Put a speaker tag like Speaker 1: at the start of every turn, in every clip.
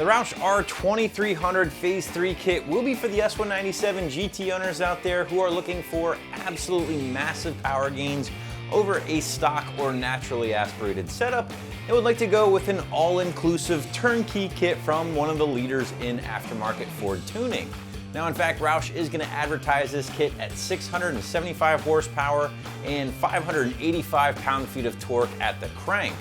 Speaker 1: The Roush R2300 Phase 3 kit will be for the S197 GT owners out there who are looking for absolutely massive power gains over a stock or naturally aspirated setup and would like to go with an all-inclusive turnkey kit from one of the leaders in aftermarket Ford tuning. Now, in fact, Roush is going to advertise this kit at 675 horsepower and 585 pound-feet of torque at the crank.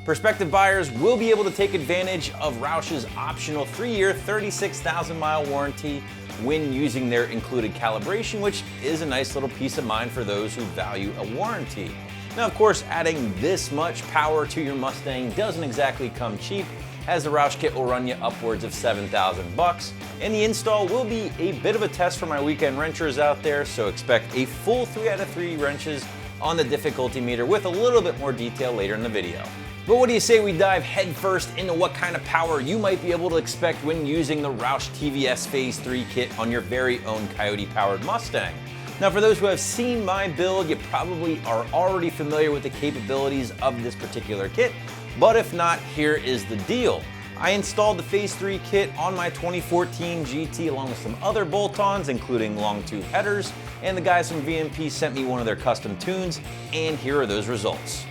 Speaker 1: Prospective buyers will be able to take advantage of Roush's optional 3-year, 36,000-mile warranty when using their included calibration, which is a nice little peace of mind for those who value a warranty. Now, of course, adding this much power to your Mustang doesn't exactly come cheap, as the Roush kit will run you upwards of $7,000, and the install will be a bit of a test for my weekend wrenchers out there, so expect a full 3 out of 3 wrenches on the difficulty meter with a little bit more detail later in the video. But what do you say we dive headfirst into what kind of power you might be able to expect when using the Roush TVS Phase 3 kit on your very own Coyote-powered Mustang? Now, for those who have seen my build, you probably are already familiar with the capabilities of this particular kit, but if not, here is the deal. I installed the Phase 3 kit on my 2014 GT along with some other bolt-ons, including long tube headers, and the guys from VMP sent me one of their custom tunes, and here are those results.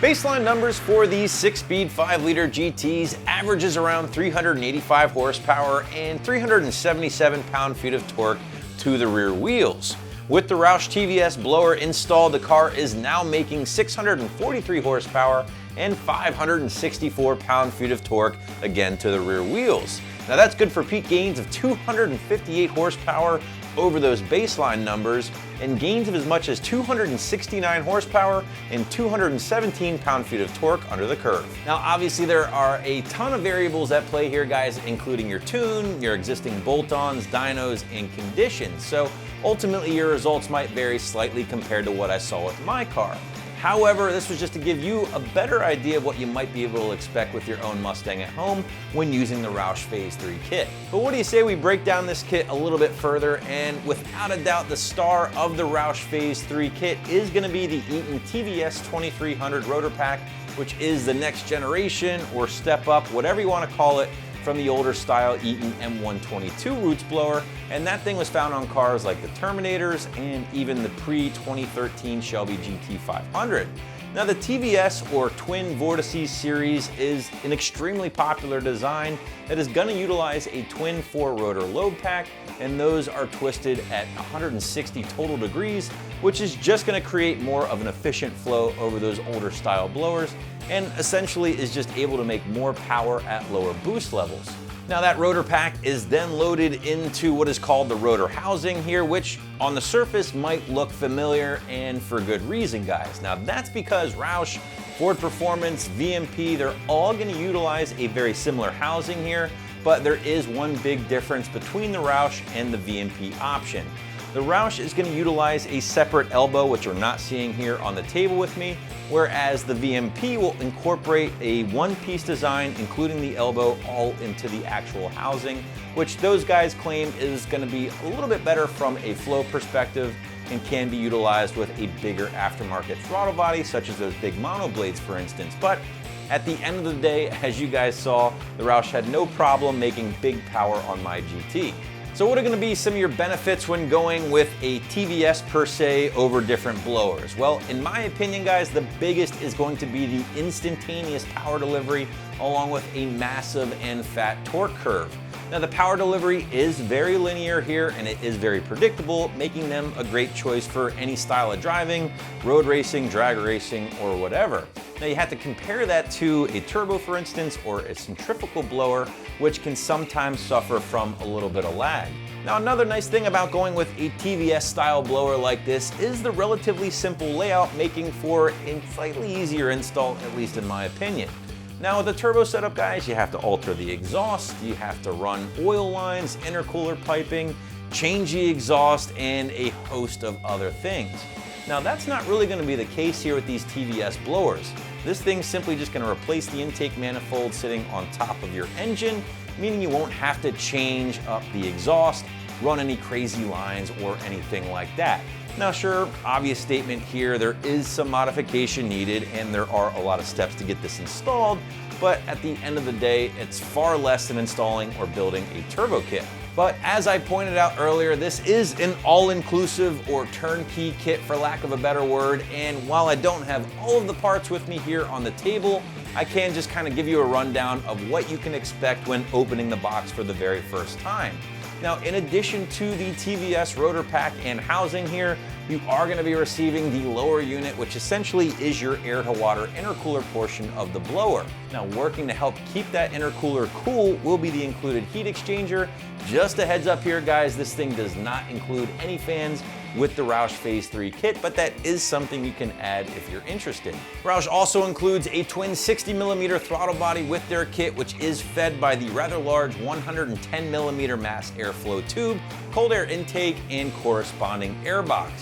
Speaker 1: Baseline numbers for these 6-speed 5-liter GTs averages around 385 horsepower and 377 pound-feet of torque to the rear wheels. With the Roush TVS blower installed, the car is now making 643 horsepower and 564 pound-feet of torque, again to the rear wheels. Now that's good for peak gains of 258 horsepower over those baseline numbers, and gains of as much as 269 horsepower and 217 pound-feet of torque under the curve. Now, obviously there are a ton of variables at play here, guys, including your tune, your existing bolt-ons, dynos, and conditions. So ultimately your results might vary slightly compared to what I saw with my car. However, this was just to give you a better idea of what you might be able to expect with your own Mustang at home when using the Roush Phase 3 kit. But what do you say we break down this kit a little bit further, and without a doubt the star of the Roush Phase 3 kit is going to be the Eaton TVS 2300 Rotor Pack, which is the next generation or step up, whatever you want to call it, from the older style Eaton M122 roots blower, and that thing was found on cars like the Terminators and even the pre-2013 Shelby GT500. Now, the TVS or twin Vortices series is an extremely popular design that is going to utilize a twin 4-rotor load pack, and those are twisted at 160 total degrees, which is just going to create more of an efficient flow over those older style blowers, and essentially is just able to make more power at lower boost levels. Now, that rotor pack is then loaded into what is called the rotor housing here, which on the surface might look familiar, and for good reason, guys. Now, that's because Roush, Ford Performance, VMP, they're all going to utilize a very similar housing here, but there is one big difference between the Roush and the VMP option. The Roush is going to utilize a separate elbow, which we're not seeing here on the table with me, whereas the VMP will incorporate a one-piece design, including the elbow, all into the actual housing, which those guys claim is going to be a little bit better from a flow perspective and can be utilized with a bigger aftermarket throttle body, such as those big mono blades, for instance. But at the end of the day, as you guys saw, the Roush had no problem making big power on my GT. So what are going to be some of your benefits when going with a TVS per se over different blowers? Well, in my opinion, guys, the biggest is going to be the instantaneous power delivery along with a massive and fat torque curve. Now, the power delivery is very linear here and it is very predictable, making them a great choice for any style of driving, road racing, drag racing, or whatever. Now, you have to compare that to a turbo, for instance, or a centrifugal blower, which can sometimes suffer from a little bit of lag. Now, another nice thing about going with a TVS style blower like this is the relatively simple layout, making for a slightly easier install, at least in my opinion. Now, with the turbo setup, guys, you have to alter the exhaust, you have to run oil lines, intercooler piping, change the exhaust, and a host of other things. Now, that's not really going to be the case here with these TVS blowers. This thing's simply just going to replace the intake manifold sitting on top of your engine, meaning you won't have to change up the exhaust, run any crazy lines or anything like that. Now sure, obvious statement here, there is some modification needed and there are a lot of steps to get this installed, but at the end of the day, it's far less than installing or building a turbo kit. But as I pointed out earlier, this is an all-inclusive or turnkey kit for lack of a better word, and while I don't have all of the parts with me here on the table, I can just kind of give you a rundown of what you can expect when opening the box for the very first time. Now, in addition to the TVS rotor pack and housing here, you are going to be receiving the lower unit, which essentially is your air-to-water intercooler portion of the blower. Now, working to help keep that intercooler cool will be the included heat exchanger. Just a heads up here, guys, this thing does not include any fans with the Roush Phase 3 kit, but that is something you can add if you're interested. Roush also includes a twin 60mm throttle body with their kit, which is fed by the rather large 110mm mass airflow tube, cold air intake, and corresponding air box.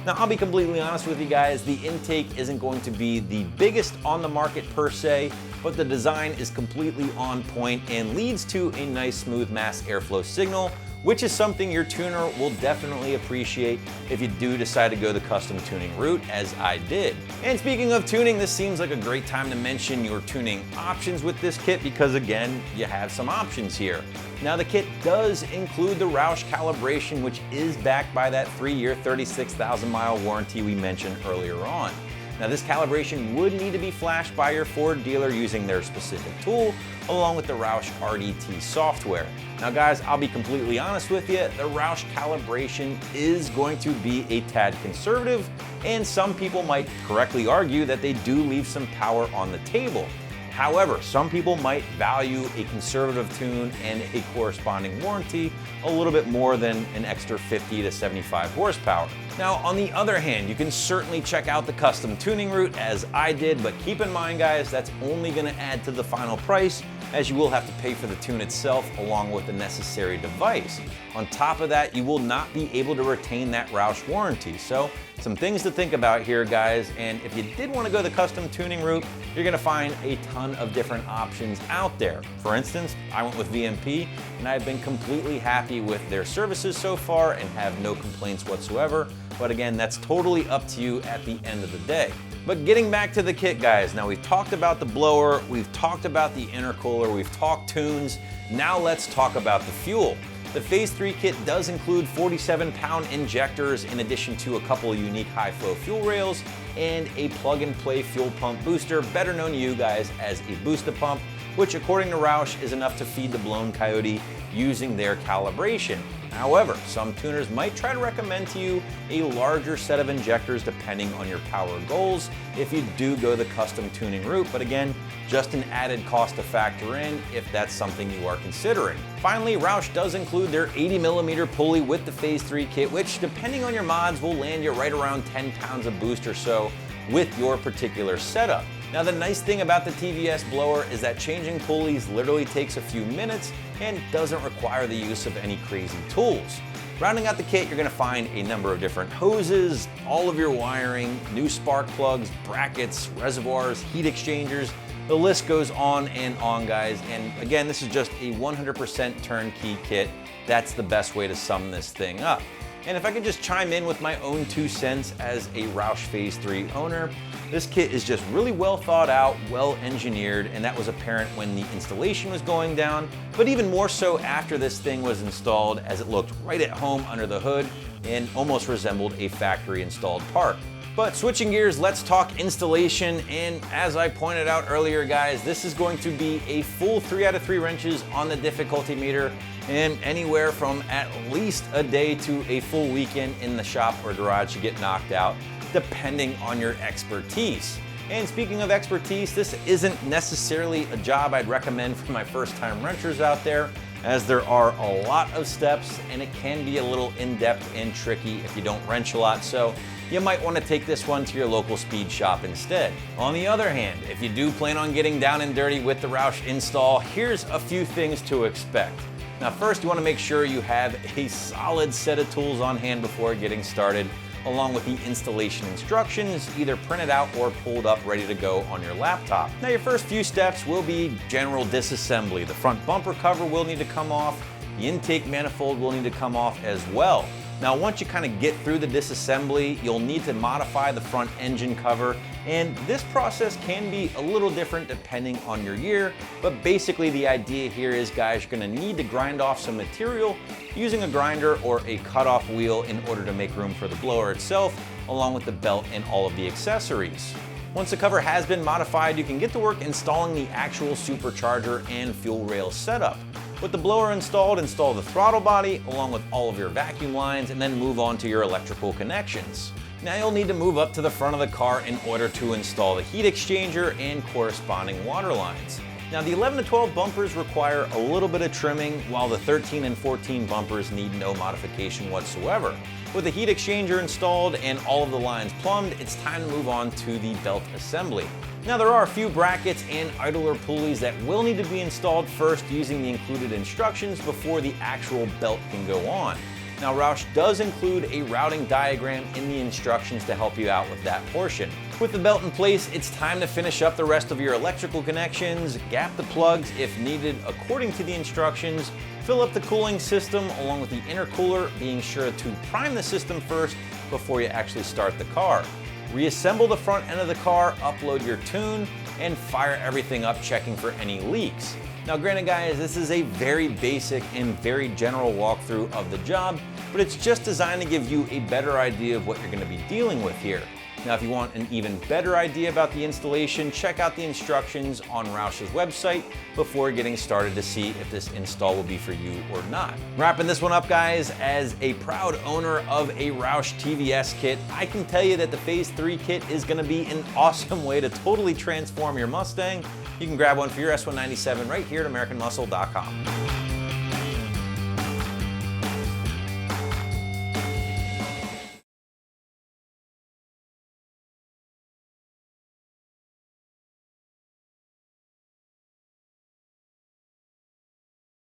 Speaker 1: Now, I'll be completely honest with you guys, the intake isn't going to be the biggest on the market per se, but the design is completely on point and leads to a nice smooth mass airflow signal, which is something your tuner will definitely appreciate if you do decide to go the custom tuning route, as I did. And speaking of tuning, this seems like a great time to mention your tuning options with this kit because again, you have some options here. Now the kit does include the Roush Calibration, which is backed by that 3-year, 36,000 mile warranty we mentioned earlier on. Now this calibration would need to be flashed by your Ford dealer using their specific tool, along with the Roush RDT software. Now guys, I'll be completely honest with you, the Roush calibration is going to be a tad conservative, and some people might correctly argue that they do leave some power on the table. However, some people might value a conservative tune and a corresponding warranty a little bit more than an extra 50 to 75 horsepower. Now, on the other hand, you can certainly check out the custom tuning route as I did, but keep in mind, guys, that's only going to add to the final price, as you will have to pay for the tune itself along with the necessary device. On top of that, you will not be able to retain that Roush warranty. So some things to think about here, guys, and if you did want to go the custom tuning route, you're going to find a ton of different options out there. For instance, I went with VMP and I've been completely happy with their services so far and have no complaints whatsoever. But again, that's totally up to you at the end of the day. But getting back to the kit, guys, now we've talked about the blower, we've talked about the intercooler, we've talked tunes, now let's talk about the fuel. The Phase 3 kit does include 47-pound injectors in addition to a couple of unique high-flow fuel rails and a plug-and-play fuel pump booster, better known to you guys as a booster pump, which according to Roush is enough to feed the blown Coyote using their calibration. However, some tuners might try to recommend to you a larger set of injectors depending on your power goals if you do go the custom tuning route, but again, just an added cost to factor in if that's something you are considering. Finally, Roush does include their 80mm pulley with the Phase 3 kit, which depending on your mods will land you right around 10 pounds of boost or so with your particular setup. Now the nice thing about the TVS blower is that changing pulleys literally takes a few minutes and doesn't require the use of any crazy tools. Rounding out the kit, you're going to find a number of different hoses, all of your wiring, new spark plugs, brackets, reservoirs, heat exchangers. The list goes on and on, guys. And again, this is just a 100% turnkey kit. That's the best way to sum this thing up. And if I could just chime in with my own 2 cents as a Roush Phase 3 owner, this kit is just really well thought out, well engineered, and that was apparent when the installation was going down, but even more so after this thing was installed, as it looked right at home under the hood and almost resembled a factory installed part. But switching gears, let's talk installation, and as I pointed out earlier, guys, this is going to be a full 3 out of 3 wrenches on the difficulty meter, and anywhere from at least a day to a full weekend in the shop or garage to get knocked out, depending on your expertise. And speaking of expertise, this isn't necessarily a job I'd recommend for my first-time wrenchers out there, as there are a lot of steps and it can be a little in-depth and tricky if you don't wrench a lot, so you might want to take this one to your local speed shop instead. On the other hand, if you do plan on getting down and dirty with the Roush install, here's a few things to expect. Now first, you want to make sure you have a solid set of tools on hand before getting started, along with the installation instructions, either printed out or pulled up ready to go on your laptop. Now your first few steps will be general disassembly. The front bumper cover will need to come off, The intake manifold will need to come off as well. Now, once you kind of get through the disassembly, you'll need to modify the front engine cover, and this process can be a little different depending on your year, but basically the idea here is, guys, you're going to need to grind off some material using a grinder or a cutoff wheel in order to make room for the blower itself, along with the belt and all of the accessories. Once the cover has been modified, you can get to work installing the actual supercharger and fuel rail setup. With the blower installed, install the throttle body along with all of your vacuum lines, and then move on to your electrical connections. Now you'll need to move up to the front of the car in order to install the heat exchanger and corresponding water lines. Now the 11 to 12 bumpers require a little bit of trimming, while the 13 and 14 bumpers need no modification whatsoever. With the heat exchanger installed and all of the lines plumbed, it's time to move on to the belt assembly. Now there are a few brackets and idler pulleys that will need to be installed first using the included instructions before the actual belt can go on. Now Roush does include a routing diagram in the instructions to help you out with that portion. With the belt in place, it's time to finish up the rest of your electrical connections, gap the plugs if needed according to the instructions, fill up the cooling system along with the intercooler, being sure to prime the system first before you actually start the car. Reassemble the front end of the car, upload your tune, and fire everything up, checking for any leaks. Now granted, guys, this is a very basic and very general walkthrough of the job, but it's just designed to give you a better idea of what you're going to be dealing with here. Now, if you want an even better idea about the installation, check out the instructions on Roush's website before getting started to see if this install will be for you or not. Wrapping this one up, guys, as a proud owner of a Roush TVS kit, I can tell you that the Phase 3 kit is going to be an awesome way to totally transform your Mustang. You can grab one for your S197 right here at AmericanMuscle.com.